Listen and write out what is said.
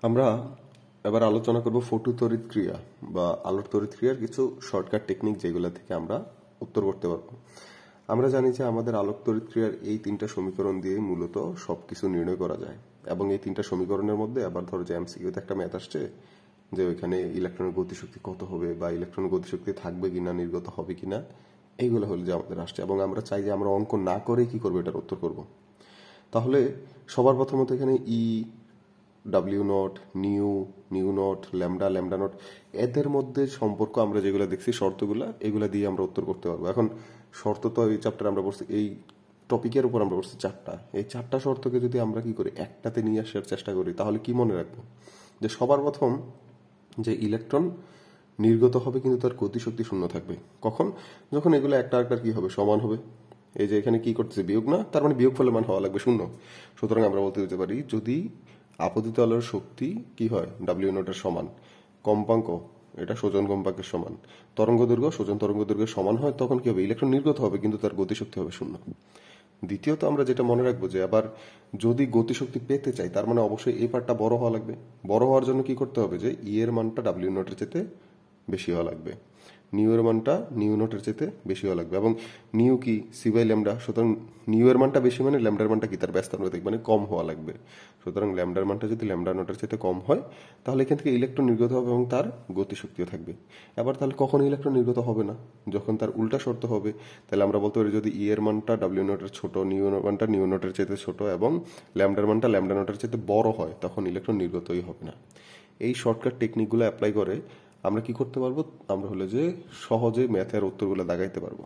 আমরা এবার আলোচনা করব ফটো তড়িৎ ক্রিয়া বা আলোর তড়িৎ ক্রিয়ার কিছু শর্টকাট টেকনিক যেগুলো থেকে আমরা উত্তর করতে পারবো। আমরা জানি যে আমাদের আলোক তড়িৎ ক্রিয়ার এই তিনটা সমীকরণ দিয়ে মূলত সবকিছু নির্ণয় করা যায় এবং এই তিনটা সমীকরণের মধ্যে আবার ধরো যে এমসিকিউতে একটা ম্যাথ আসছে যে ওইখানে ইলেকট্রনের গতিশক্তি কত হবে বা ইলেকট্রনের গতিশক্তি থাকবে কিনা নির্গত হবে কিনা এইগুলো হলো যে আমাদের আসছে এবং আমরা চাই যে আমরা অঙ্ক না করে কি করবো এটার উত্তর করব। তাহলে সবার প্রথমত এখানে W not new not lambda not এদের মধ্যে সম্পর্ক আমরা যেগুলো দেখছি শর্তগুলা এগুলা দিয়ে আমরা উত্তর করতে পারবো। এখন শর্ত তো এই চ্যাপ্টারে আমরা পড়ছি, এই টপিকের উপর আমরা পড়ছি চারটা, এই চারটা শর্তকে যদি আমরা কি করি একটাতে নিয়ে আসার চেষ্টা করি তাহলে কি মনে রাখবো যে সবার প্রথম যে ইলেকট্রন নির্গত হবে কিন্তু তার গতিশক্তি শূন্য থাকবে। কখন? যখন এগুলো একটা একটার কি হবে সমান হবে। এই যে এখানে কি করতেছে বিয়োগ না, তার মানে বিয়োগ ফলের মান হওয়া লাগবে শূন্য। সুতরাং আমরা বলতে দিতে পারি যদি আপতিত আলোর শক্তি কি হয় ডাব্লিউ নটের সমান, কম্পাঙ্ক এটা সজন কম্পাঙ্কের সমান, তরঙ্গ দৈর্ঘ্য সজন তরঙ্গ দৈর্ঘ্যের সমান হয়, তখন কি হবে ইলেকট্রন নির্গত হবে কিন্তু তার গতিশক্তি হবে শূন্য। দ্বিতীয়ত আমরা যেটা মনে রাখবো যে আবার যদি গতিশক্তি পেতে চাই তার মানে অবশ্যই এই পার্টটা বড় হওয়া লাগবে। বড় হওয়ার জন্য কি করতে হবে যে এর মানটা ডাব্লিউ নটের চেয়ে বেশি হওয়া লাগবে, নিউ এর মানটা নিউ নটের চেয়ে বেশি হওয়া লাগবে এবং নিউ কি সি বাই ল্যামডা, সুতরাং নিউ এর মানটা বেশি মানে ল্যামডার মানটা কি তার ব্যস্তানুপাতিক মানে কম হওয়া লাগবে। সুতরাং ল্যামডার মানটা যদি ল্যামডা নটের চেয়ে কম হয় তাহলে এখান থেকে ইলেকট্রন নির্গত হবে এবং তার গতিশক্তিও থাকবে। এবার তাহলে কখন ইলেকট্রন নির্গত হবে না? যখন তার উল্টা শর্ত হবে। তাহলে আমরা বলতে পারি যদি এর মানটা ডাব্লিউ নটের ছোট, নিউ মানটা নিউ নটের চেয়ে ছোট এবং ল্যামডার মানটা ল্যামডা নটের চেয়ে বড় হয় তখন ইলেকট্রন নির্গতই হবে না। এই শর্টকাট টেকনিকগুলো অ্যাপ্লাই করে আমরা কি করতে পারবো, আমরা হলো যে সহজে ম্যাথের উত্তরগুলো দাগাইতে পারবো।